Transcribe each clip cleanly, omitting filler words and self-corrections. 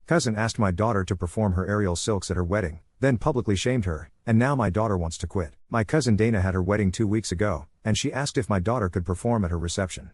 Cousin asked my daughter to perform her aerial silks at her wedding, then publicly shamed her, and now my daughter wants to quit. My cousin Dana had her wedding 2 weeks ago, and she asked if my daughter could perform at her reception.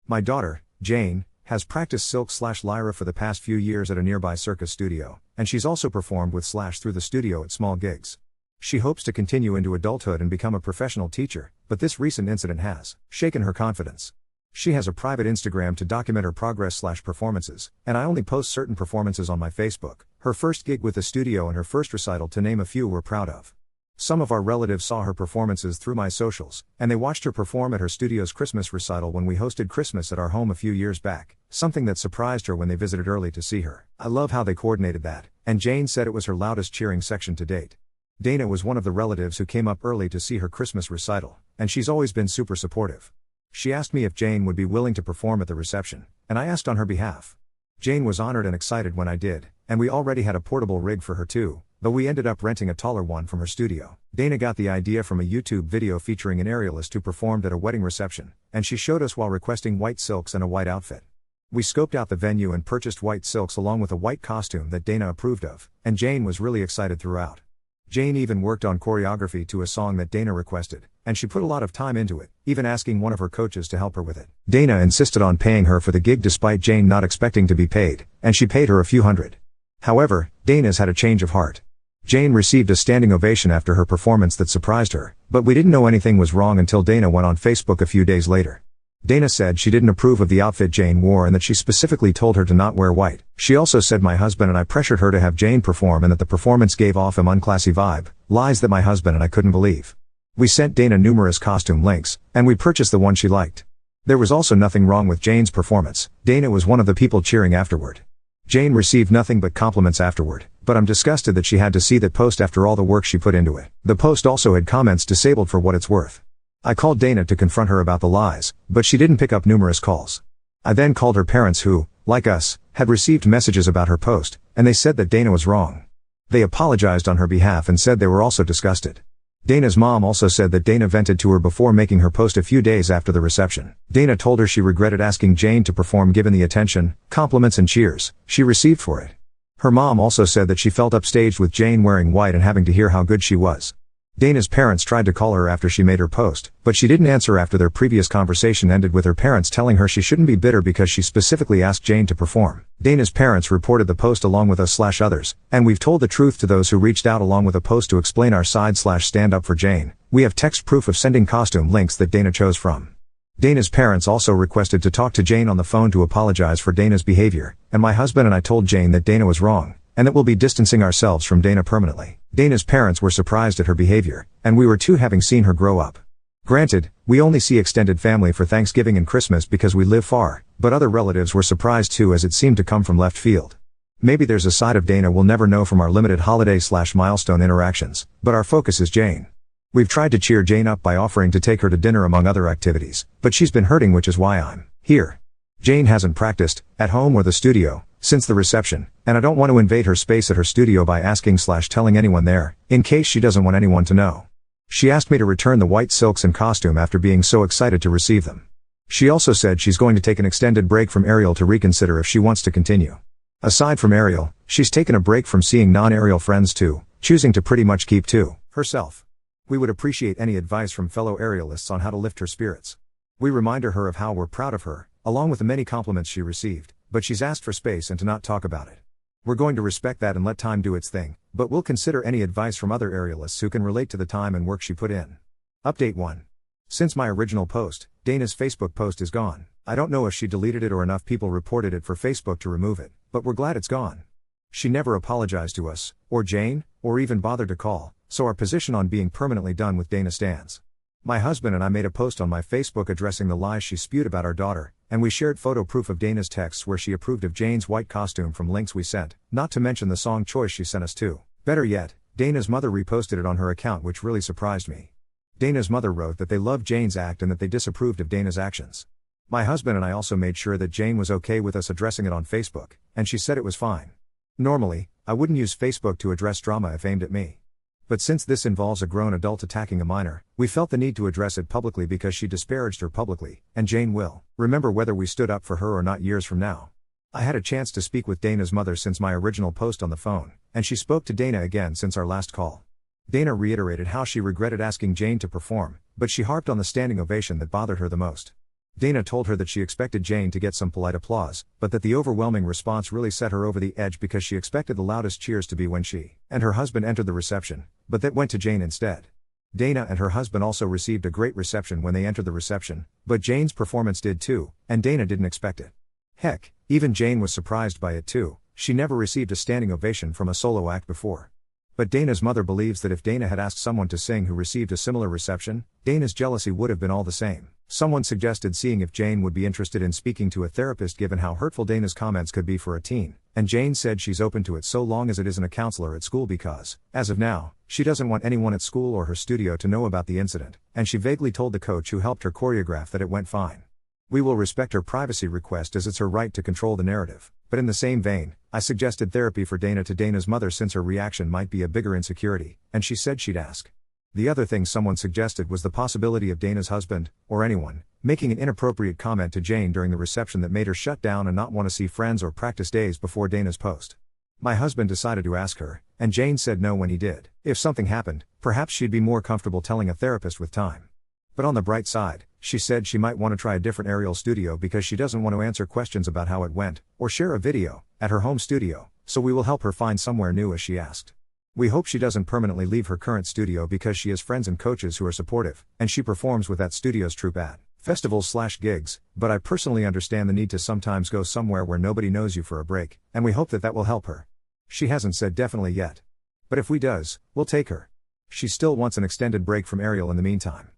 My daughter, Jane, has practiced silk/lyra for the past few years at a nearby circus studio, and she's also performed with Slash through the studio at small gigs. She hopes to continue into adulthood and become a professional teacher, but this recent incident has shaken her confidence. She has a private Instagram to document her progress/performances, and I only post certain performances on my Facebook. Her first gig with the studio and her first recital, to name a few, we're proud of. Some of our relatives saw her performances through my socials, and they watched her perform at her studio's Christmas recital when we hosted Christmas at our home a few years back, something that surprised her when they visited early to see her. I love how they coordinated that, and Jane said it was her loudest cheering section to date. Dana was one of the relatives who came up early to see her Christmas recital, and she's always been super supportive. She asked me if Jane would be willing to perform at the reception, and I asked on her behalf. Jane was honored and excited when I did, and we already had a portable rig for her too, though we ended up renting a taller one from her studio. Dana got the idea from a YouTube video featuring an aerialist who performed at a wedding reception, and she showed us while requesting white silks and a white outfit. We scoped out the venue and purchased white silks along with a white costume that Dana approved of, and Jane was really excited throughout. Jane even worked on choreography to a song that Dana requested, and she put a lot of time into it, even asking one of her coaches to help her with it. Dana insisted on paying her for the gig despite Jane not expecting to be paid, and she paid her a few hundred. However, Dana's had a change of heart. Jane received a standing ovation after her performance that surprised her, but we didn't know anything was wrong until Dana went on Facebook a few days later. Dana said she didn't approve of the outfit Jane wore and that she specifically told her to not wear white. She also said my husband and I pressured her to have Jane perform and that the performance gave off an unclassy vibe, lies that my husband and I couldn't believe. We sent Dana numerous costume links, and we purchased the one she liked. There was also nothing wrong with Jane's performance. Dana was one of the people cheering afterward. Jane received nothing but compliments afterward, but I'm disgusted that she had to see that post after all the work she put into it. The post also had comments disabled for what it's worth. I called Dana to confront her about the lies, but she didn't pick up numerous calls. I then called her parents who, like us, had received messages about her post, and they said that Dana was wrong. They apologized on her behalf and said they were also disgusted. Dana's mom also said that Dana vented to her before making her post a few days after the reception. Dana told her she regretted asking Jane to perform given the attention, compliments and cheers she received for it. Her mom also said that she felt upstaged with Jane wearing white and having to hear how good she was. Dana's parents tried to call her after she made her post, but she didn't answer after their previous conversation ended with her parents telling her she shouldn't be bitter because she specifically asked Jane to perform. Dana's parents reported the post along with us/others, and we've told the truth to those who reached out along with a post to explain our side/stand up for Jane. We have text proof of sending costume links that Dana chose from. Dana's parents also requested to talk to Jane on the phone to apologize for Dana's behavior, and my husband and I told Jane that Dana was wrong, and that we'll be distancing ourselves from Dana permanently. Dana's parents were surprised at her behavior, and we were too, having seen her grow up. Granted, we only see extended family for Thanksgiving and Christmas because we live far, but other relatives were surprised too as it seemed to come from left field. Maybe there's a side of Dana we'll never know from our limited holiday/milestone interactions, but our focus is Jane. We've tried to cheer Jane up by offering to take her to dinner among other activities, but she's been hurting, which is why I'm here. Jane hasn't practiced, at home or the studio, since the reception, and I don't want to invade her space at her studio by asking/telling anyone there, in case she doesn't want anyone to know. She asked me to return the white silks and costume after being so excited to receive them. She also said she's going to take an extended break from aerial to reconsider if she wants to continue. Aside from aerial, she's taken a break from seeing non-aerial friends too, choosing to pretty much keep to herself. We would appreciate any advice from fellow aerialists on how to lift her spirits. We reminded her of how we're proud of her, along with the many compliments she received, but she's asked for space and to not talk about it. We're going to respect that and let time do its thing, but we'll consider any advice from other aerialists who can relate to the time and work she put in. Update 1. Since my original post, Dana's Facebook post is gone. I don't know if she deleted it or enough people reported it for Facebook to remove it, but we're glad it's gone. She never apologized to us, or Jane, or even bothered to call, so our position on being permanently done with Dana stands. My husband and I made a post on my Facebook addressing the lies she spewed about our daughter, and we shared photo proof of Dana's texts where she approved of Jane's white costume from links we sent, not to mention the song choice she sent us too. Better yet, Dana's mother reposted it on her account, which really surprised me. Dana's mother wrote that they loved Jane's act and that they disapproved of Dana's actions. My husband and I also made sure that Jane was okay with us addressing it on Facebook, and she said it was fine. Normally, I wouldn't use Facebook to address drama if aimed at me. But since this involves a grown adult attacking a minor, we felt the need to address it publicly because she disparaged her publicly, and Jane will remember whether we stood up for her or not years from now. I had a chance to speak with Dana's mother since my original post on the phone, and she spoke to Dana again since our last call. Dana reiterated how she regretted asking Jane to perform, but she harped on the standing ovation that bothered her the most. Dana told her that she expected Jane to get some polite applause, but that the overwhelming response really set her over the edge because she expected the loudest cheers to be when she and her husband entered the reception, but that went to Jane instead. Dana and her husband also received a great reception when they entered the reception, but Jane's performance did too, and Dana didn't expect it. Heck, even Jane was surprised by it too. She never received a standing ovation from a solo act before. But Dana's mother believes that if Dana had asked someone to sing who received a similar reception, Dana's jealousy would have been all the same. Someone suggested seeing if Jane would be interested in speaking to a therapist given how hurtful Dana's comments could be for a teen, and Jane said she's open to it so long as it isn't a counselor at school because, as of now, she doesn't want anyone at school or her studio to know about the incident, and she vaguely told the coach who helped her choreograph that it went fine. We will respect her privacy request as it's her right to control the narrative, but in the same vein, I suggested therapy for Dana to Dana's mother since her reaction might be a bigger insecurity, and she said she'd ask. The other thing someone suggested was the possibility of Dana's husband, or anyone, making an inappropriate comment to Jane during the reception that made her shut down and not want to see friends or practice days before Dana's post. My husband decided to ask her, and Jane said no when he did. If something happened, perhaps she'd be more comfortable telling a therapist with time. But on the bright side, she said she might want to try a different aerial studio because she doesn't want to answer questions about how it went, or share a video, at her home studio, so we will help her find somewhere new as she asked. We hope she doesn't permanently leave her current studio because she has friends and coaches who are supportive, and she performs with that studio's troupe at festivals/gigs, but I personally understand the need to sometimes go somewhere where nobody knows you for a break, and we hope that will help her. She hasn't said definitely yet. But if we does, we'll take her. She still wants an extended break from aerial in the meantime.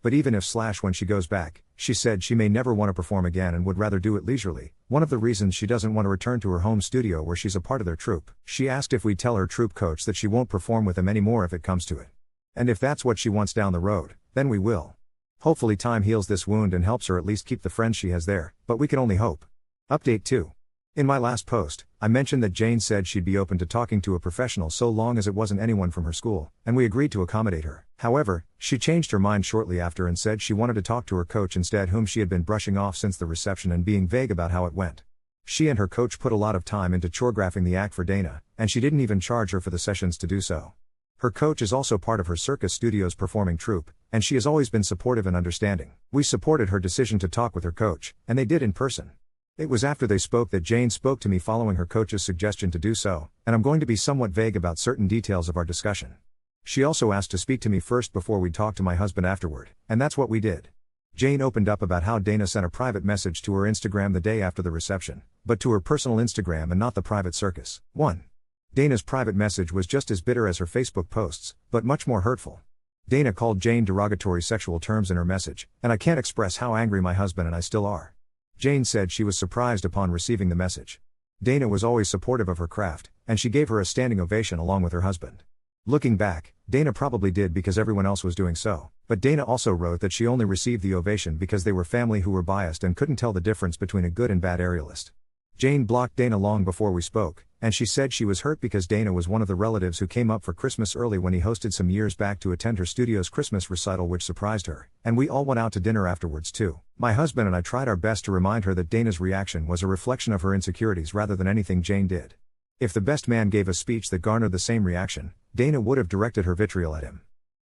But even if when she goes back, she said she may never want to perform again and would rather do it leisurely, one of the reasons she doesn't want to return to her home studio where she's a part of their troupe. She asked if we'd tell her troupe coach that she won't perform with them anymore if it comes to it. And if that's what she wants down the road, then we will. Hopefully time heals this wound and helps her at least keep the friends she has there, but we can only hope. Update 2. In my last post, I mentioned that Jane said she'd be open to talking to a professional so long as it wasn't anyone from her school, and we agreed to accommodate her. However, she changed her mind shortly after and said she wanted to talk to her coach instead, whom she had been brushing off since the reception and being vague about how it went. She and her coach put a lot of time into choreographing the act for Dana, and she didn't even charge her for the sessions to do so. Her coach is also part of her circus studio's performing troupe, and she has always been supportive and understanding. We supported her decision to talk with her coach, and they did in person. It was after they spoke that Jane spoke to me following her coach's suggestion to do so, and I'm going to be somewhat vague about certain details of our discussion. She also asked to speak to me first before we'd talk to my husband afterward, and that's what we did. Jane opened up about how Dana sent a private message to her Instagram the day after the reception, but to her personal Instagram and not the private circus. 1. Dana's private message was just as bitter as her Facebook posts, but much more hurtful. Dana called Jane derogatory sexual terms in her message, and I can't express how angry my husband and I still are. Jane said she was surprised upon receiving the message. Dana was always supportive of her craft, and she gave her a standing ovation along with her husband. Looking back, Dana probably did because everyone else was doing so, but Dana also wrote that she only received the ovation because they were family who were biased and couldn't tell the difference between a good and bad aerialist. Jane blocked Dana long before we spoke, and she said she was hurt because Dana was one of the relatives who came up for Christmas early when he hosted some years back to attend her studio's Christmas recital, which surprised her, and we all went out to dinner afterwards too. My husband and I tried our best to remind her that Dana's reaction was a reflection of her insecurities rather than anything Jane did. If the best man gave a speech that garnered the same reaction, Dana would have directed her vitriol at him.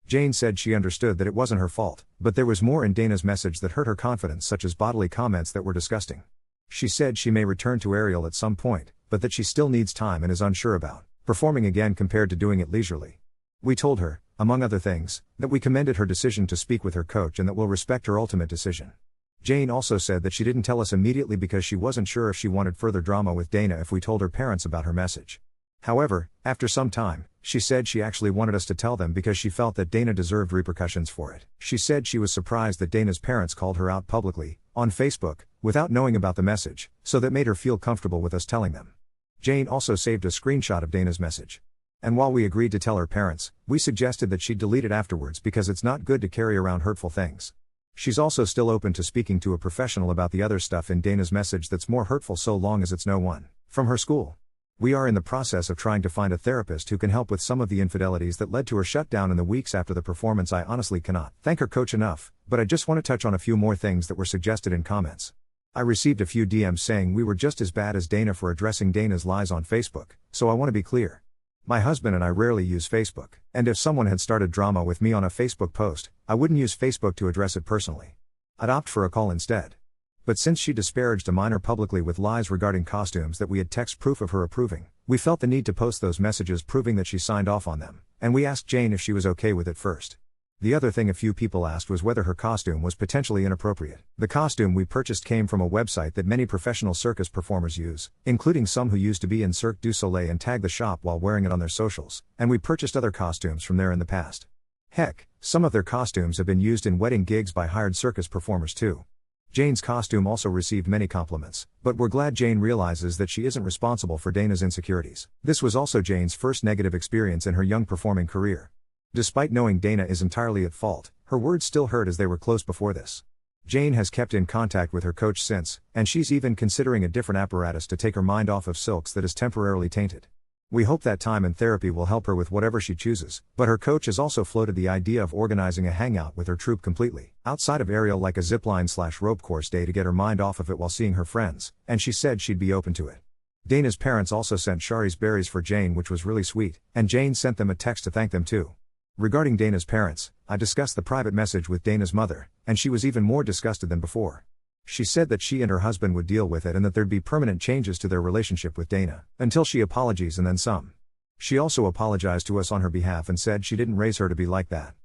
Jane said she understood that it wasn't her fault, but there was more in Dana's message that hurt her confidence, such as bodily comments that were disgusting. She said she may return to aerial at some point, but that she still needs time and is unsure about performing again compared to doing it leisurely. We told her, among other things, that we commended her decision to speak with her coach and that we'll respect her ultimate decision. Jane also said that she didn't tell us immediately because she wasn't sure if she wanted further drama with Dana if we told her parents about her message. However, after some time, she said she actually wanted us to tell them because she felt that Dana deserved repercussions for it. She said she was surprised that Dana's parents called her out publicly, on Facebook, without knowing about the message, so that made her feel comfortable with us telling them. Jane also saved a screenshot of Dana's message. And while we agreed to tell her parents, we suggested that she delete it afterwards because it's not good to carry around hurtful things. She's also still open to speaking to a professional about the other stuff in Dana's message that's more hurtful so long as it's no one from her school. We are in the process of trying to find a therapist who can help with some of the infidelities that led to her shutdown in the weeks after the performance. I honestly cannot thank her coach enough, but I just want to touch on a few more things that were suggested in comments. I received a few DMs saying we were just as bad as Dana for addressing Dana's lies on Facebook, so I want to be clear. My husband and I rarely use Facebook, and if someone had started drama with me on a Facebook post, I wouldn't use Facebook to address it personally. I'd opt for a call instead. But since she disparaged a minor publicly with lies regarding costumes that we had text proof of her approving, we felt the need to post those messages proving that she signed off on them, and we asked Jane if she was okay with it first. The other thing a few people asked was whether her costume was potentially inappropriate. The costume we purchased came from a website that many professional circus performers use, including some who used to be in Cirque du Soleil and tag the shop while wearing it on their socials, and we purchased other costumes from there in the past. Heck, some of their costumes have been used in wedding gigs by hired circus performers too. Jane's costume also received many compliments, but we're glad Jane realizes that she isn't responsible for Dana's insecurities. This was also Jane's first negative experience in her young performing career. Despite knowing Dana is entirely at fault, her words still hurt as they were close before this. Jane has kept in contact with her coach since, and she's even considering a different apparatus to take her mind off of Silks that is temporarily tainted. We hope that time and therapy will help her with whatever she chooses, but her coach has also floated the idea of organizing a hangout with her troupe completely outside of Ariel, like a zipline/rope course day to get her mind off of it while seeing her friends, and she said she'd be open to it. Dana's parents also sent Shari's berries for Jane, which was really sweet, and Jane sent them a text to thank them too. Regarding Dana's parents, I discussed the private message with Dana's mother, and she was even more disgusted than before. She said that she and her husband would deal with it and that there'd be permanent changes to their relationship with Dana, until she apologizes and then some. She also apologized to us on her behalf and said she didn't raise her to be like that.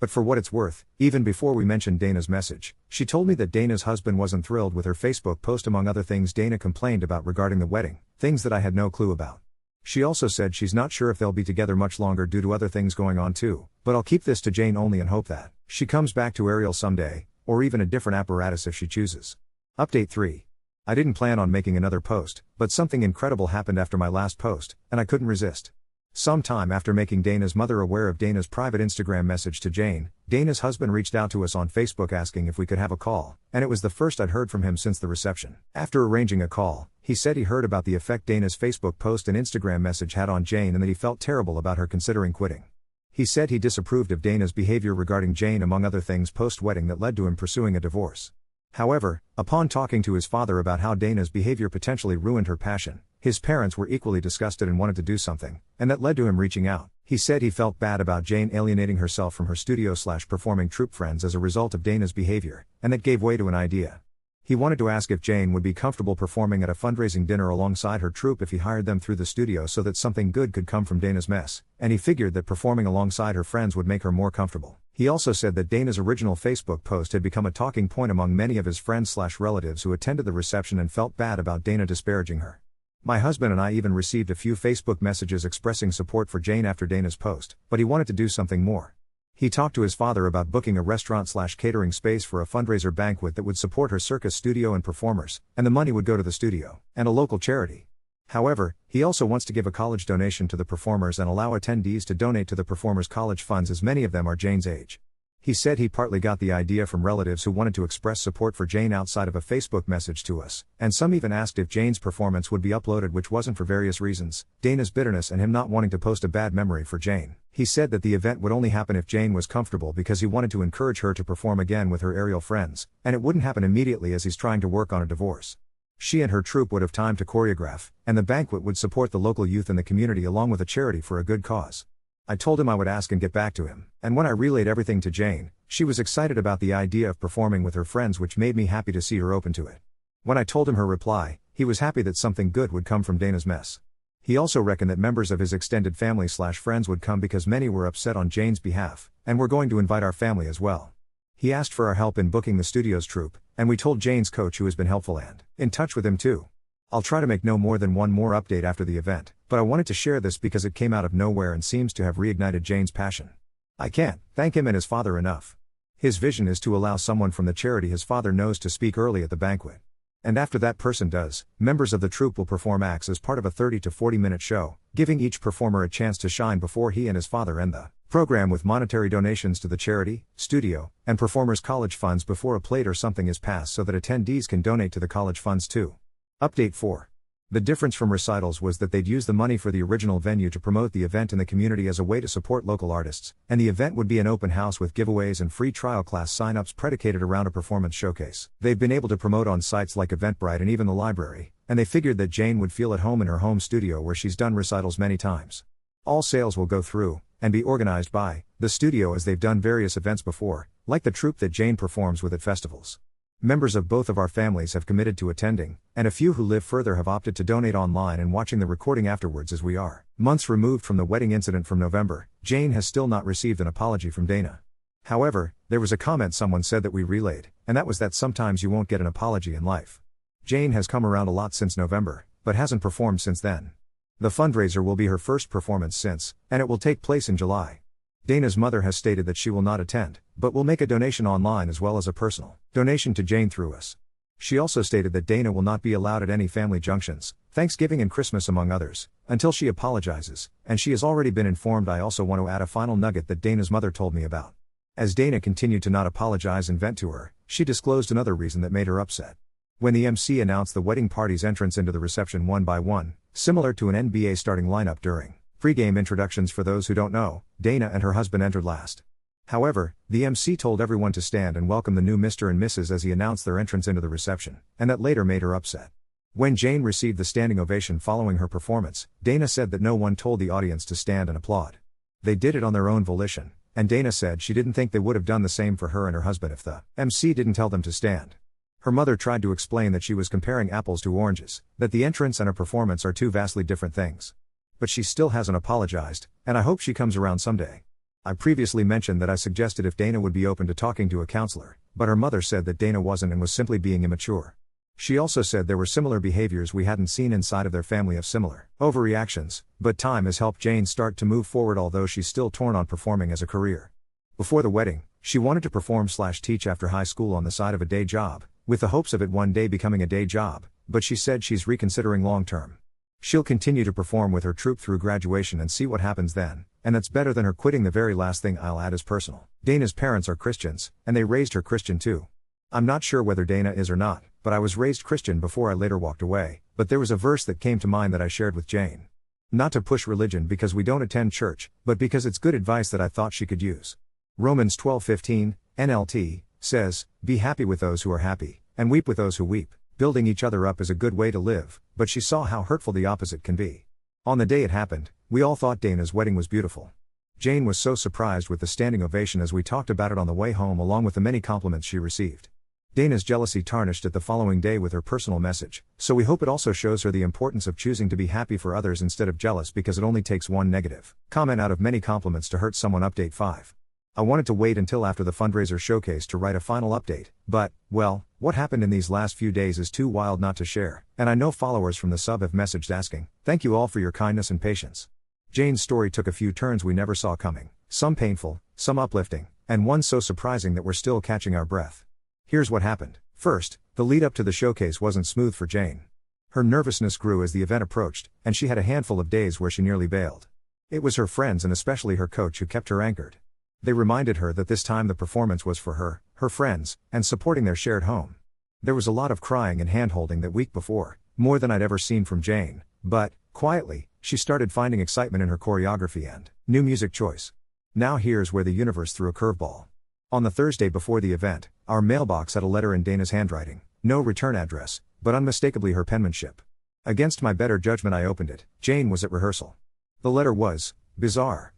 But for what it's worth, even before we mentioned Dana's message, she told me that Dana's husband wasn't thrilled with her Facebook post. Among other things Dana complained about regarding the wedding, things that I had no clue about. She also said she's not sure if they'll be together much longer due to other things going on too, but I'll keep this to Jane only and hope that she comes back to Ariel someday, or even a different apparatus if she chooses. Update 3. I didn't plan on making another post, but something incredible happened after my last post, and I couldn't resist. Sometime after making Dana's mother aware of Dana's private Instagram message to Jane, Dana's husband reached out to us on Facebook asking if we could have a call, and it was the first I'd heard from him since the reception. After arranging a call, he said he heard about the effect Dana's Facebook post and Instagram message had on Jane and that he felt terrible about her considering quitting. He said he disapproved of Dana's behavior regarding Jane, among other things post-wedding that led to him pursuing a divorce. However, upon talking to his father about how Dana's behavior potentially ruined her passion, his parents were equally disgusted and wanted to do something, and that led to him reaching out. He said he felt bad about Jane alienating herself from her studio/performing troupe friends as a result of Dana's behavior, and that gave way to an idea. He wanted to ask if Jane would be comfortable performing at a fundraising dinner alongside her troupe if he hired them through the studio so that something good could come from Dana's mess, and he figured that performing alongside her friends would make her more comfortable. He also said that Dana's original Facebook post had become a talking point among many of his friends/relatives who attended the reception and felt bad about Dana disparaging her. My husband and I even received a few Facebook messages expressing support for Jane after Dana's post, but he wanted to do something more. He talked to his father about booking a restaurant/catering space for a fundraiser banquet that would support her circus studio and performers, and the money would go to the studio and a local charity. However, he also wants to give a college donation to the performers and allow attendees to donate to the performers' college funds, as many of them are Jane's age. He said he partly got the idea from relatives who wanted to express support for Jane outside of a Facebook message to us, and some even asked if Jane's performance would be uploaded, which wasn't for various reasons, Dana's bitterness and him not wanting to post a bad memory for Jane. He said that the event would only happen if Jane was comfortable because he wanted to encourage her to perform again with her Ariel friends, and it wouldn't happen immediately as he's trying to work on a divorce. She and her troupe would have time to choreograph, and the banquet would support the local youth in the community along with a charity for a good cause. I told him I would ask and get back to him, and when I relayed everything to Jane, she was excited about the idea of performing with her friends, which made me happy to see her open to it. When I told him her reply, he was happy that something good would come from Dana's mess. He also reckoned that members of his extended family/friends would come because many were upset on Jane's behalf, and we're going to invite our family as well. He asked for our help in booking the studio's troupe, and we told Jane's coach, who has been helpful and in touch with him too. I'll try to make no more than one more update after the event, but I wanted to share this because it came out of nowhere and seems to have reignited Jane's passion. I can't thank him and his father enough. His vision is to allow someone from the charity his father knows to speak early at the banquet. And after that person does, members of the troupe will perform acts as part of a 30 to 40 minute show, giving each performer a chance to shine before he and his father end the program with monetary donations to the charity, studio, and performers' college funds before a plate or something is passed so that attendees can donate to the college funds too. Update 4. The difference from recitals was that they'd use the money for the original venue to promote the event in the community as a way to support local artists, and the event would be an open house with giveaways and free trial class sign-ups predicated around a performance showcase. They've been able to promote on sites like Eventbrite and even the library, and they figured that Jane would feel at home in her home studio where she's done recitals many times. All sales will go through, and be organized by, the studio as they've done various events before, like the troupe that Jane performs with at festivals. Members of both of our families have committed to attending, and a few who live further have opted to donate online and watching the recording afterwards as we are. Months removed from the wedding incident from November, Jane has still not received an apology from Dana. However, there was a comment someone said that we relayed, and that was that sometimes you won't get an apology in life. Jane has come around a lot since November, but hasn't performed since then. The fundraiser will be her first performance since, and it will take place in July. Dana's mother has stated that she will not attend, but will make a donation online as well as a personal donation to Jane through us. She also stated that Dana will not be allowed at any family junctions, Thanksgiving and Christmas among others, until she apologizes, and she has already been informed. I also want to add a final nugget that Dana's mother told me about. As Dana continued to not apologize and vent to her, she disclosed another reason that made her upset. When the MC announced the wedding party's entrance into the reception one by one, similar to an NBA starting lineup during pre-game introductions. For those who don't know, Dana and her husband entered last. However, the MC told everyone to stand and welcome the new Mr. and Mrs. as he announced their entrance into the reception, and that later made her upset. When Jane received the standing ovation following her performance, Dana said that no one told the audience to stand and applaud. They did it on their own volition, and Dana said she didn't think they would have done the same for her and her husband if the MC didn't tell them to stand. Her mother tried to explain that she was comparing apples to oranges, that the entrance and a performance are two vastly different things. But she still hasn't apologized, and I hope she comes around someday. I previously mentioned that I suggested if Dana would be open to talking to a counselor, but her mother said that Dana wasn't and was simply being immature. She also said there were similar behaviors we hadn't seen inside of their family of similar overreactions, but time has helped Jane start to move forward, although she's still torn on performing as a career. Before the wedding, she wanted to perform/teach after high school on the side of a day job, with the hopes of it one day becoming a day job, but she said she's reconsidering long-term. She'll continue to perform with her troupe through graduation and see what happens then, and that's better than her quitting. The very last thing I'll add is personal. Dana's parents are Christians, and they raised her Christian too. I'm not sure whether Dana is or not, but I was raised Christian before I later walked away, but there was a verse that came to mind that I shared with Jane. Not to push religion because we don't attend church, but because it's good advice that I thought she could use. Romans 12:15, NLT, says, "Be happy with those who are happy, and weep with those who weep." Building each other up is a good way to live, but she saw how hurtful the opposite can be. On the day it happened, we all thought Dana's wedding was beautiful. Jane was so surprised with the standing ovation as we talked about it on the way home, along with the many compliments she received. Dana's jealousy tarnished it the following day with her personal message, so we hope it also shows her the importance of choosing to be happy for others instead of jealous, because it only takes one negative comment out of many compliments to hurt someone. Update 5. I wanted to wait until after the fundraiser showcase to write a final update, but, well, what happened in these last few days is too wild not to share, and I know followers from the sub have messaged asking, "Thank you all for your kindness and patience." Jane's story took a few turns we never saw coming, some painful, some uplifting, and one so surprising that we're still catching our breath. Here's what happened. First, the lead up to the showcase wasn't smooth for Jane. Her nervousness grew as the event approached, and she had a handful of days where she nearly bailed. It was her friends and especially her coach who kept her anchored. They reminded her that this time the performance was for her, her friends, and supporting their shared home. There was a lot of crying and hand-holding that week before, more than I'd ever seen from Jane, but, quietly, she started finding excitement in her choreography and new music choice. Now here's where the universe threw a curveball. On the Thursday before the event, our mailbox had a letter in Dana's handwriting, no return address, but unmistakably her penmanship. Against my better judgment I opened it. Jane was at rehearsal. The letter was bizarre.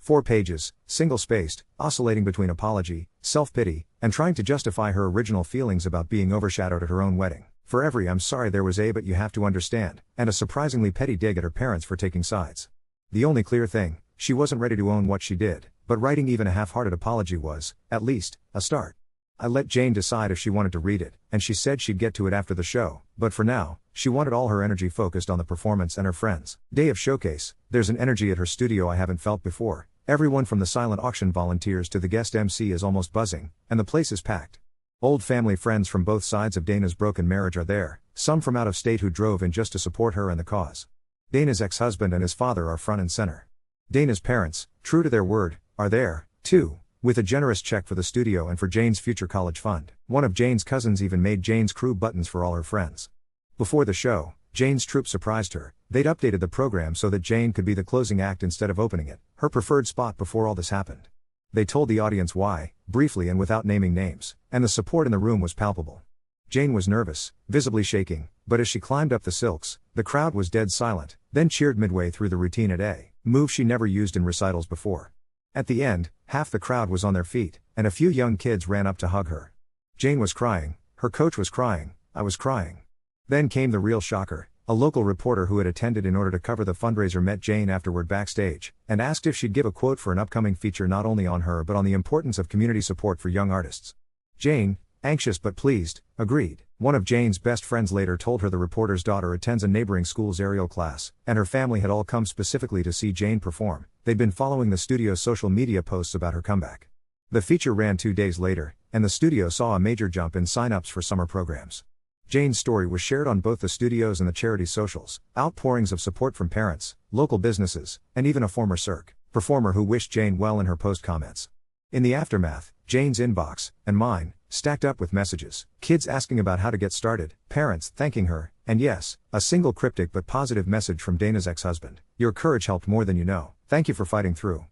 4 pages, single-spaced, oscillating between apology, self-pity, and trying to justify her original feelings about being overshadowed at her own wedding. For every "I'm sorry" there was a "but you have to understand," and a surprisingly petty dig at her parents for taking sides. The only clear thing, she wasn't ready to own what she did, but writing even a half-hearted apology was, at least, a start. I let Jane decide if she wanted to read it, and she said she'd get to it after the show, but for now, she wanted all her energy focused on the performance and her friends. Day of showcase, there's an energy at her studio I haven't felt before. Everyone from the silent auction volunteers to the guest MC is almost buzzing, and the place is packed. Old family friends from both sides of Dana's broken marriage are there, some from out of state who drove in just to support her and the cause. Dana's ex-husband and his father are front and center. Dana's parents, true to their word, are there, too, with a generous check for the studio and for Jane's future college fund. One of Jane's cousins even made Jane's crew buttons for all her friends. Before the show, Jane's troupe surprised her. They'd updated the program so that Jane could be the closing act instead of opening it, her preferred spot before all this happened. They told the audience why, briefly and without naming names, and the support in the room was palpable. Jane was nervous, visibly shaking, but as she climbed up the silks, the crowd was dead silent, then cheered midway through the routine at a move she never used in recitals before. At the end, half the crowd was on their feet, and a few young kids ran up to hug her. Jane was crying, her coach was crying, I was crying. Then came the real shocker. A local reporter who had attended in order to cover the fundraiser met Jane afterward backstage, and asked if she'd give a quote for an upcoming feature not only on her but on the importance of community support for young artists. Jane, anxious but pleased, agreed. One of Jane's best friends later told her the reporter's daughter attends a neighboring school's aerial class, and her family had all come specifically to see Jane perform. They'd been following the studio's social media posts about her comeback. The feature ran 2 days later, and the studio saw a major jump in sign-ups for summer programs. Jane's story was shared on both the studio's and the charity's socials, outpourings of support from parents, local businesses, and even a former Cirque performer who wished Jane well in her post comments. In the aftermath, Jane's inbox, and mine, stacked up with messages, kids asking about how to get started, parents thanking her, and yes, a single cryptic but positive message from Dana's ex-husband. Your courage helped more than you know. Thank you for fighting through.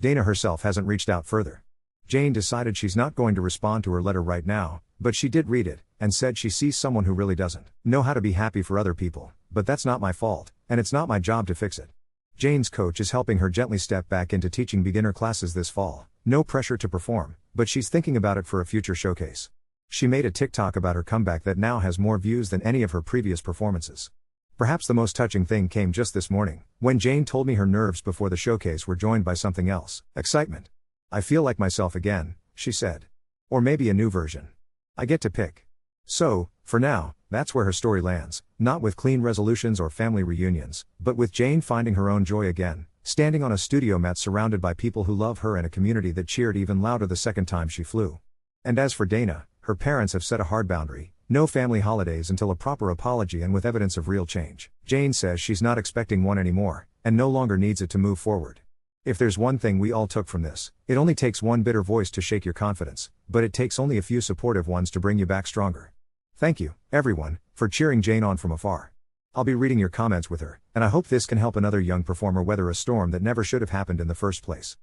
Dana herself hasn't reached out further. Jane decided she's not going to respond to her letter right now, but she did read it, and said she sees someone who really doesn't know how to be happy for other people, but that's not my fault, and it's not my job to fix it. Jane's coach is helping her gently step back into teaching beginner classes this fall. No pressure to perform, but she's thinking about it for a future showcase. She made a TikTok about her comeback that now has more views than any of her previous performances. Perhaps the most touching thing came just this morning, when Jane told me her nerves before the showcase were joined by something else, excitement. I feel like myself again, she said. Or maybe a new version. I get to pick. So, for now, that's where her story lands, not with clean resolutions or family reunions, but with Jane finding her own joy again, standing on a studio mat surrounded by people who love her and a community that cheered even louder the second time she flew. And as for Dana, her parents have set a hard boundary, no family holidays until a proper apology and with evidence of real change. Jane says she's not expecting one anymore, and no longer needs it to move forward. If there's one thing we all took from this, it only takes one bitter voice to shake your confidence, but it takes only a few supportive ones to bring you back stronger. Thank you, everyone, for cheering Jane on from afar. I'll be reading your comments with her, and I hope this can help another young performer weather a storm that never should have happened in the first place.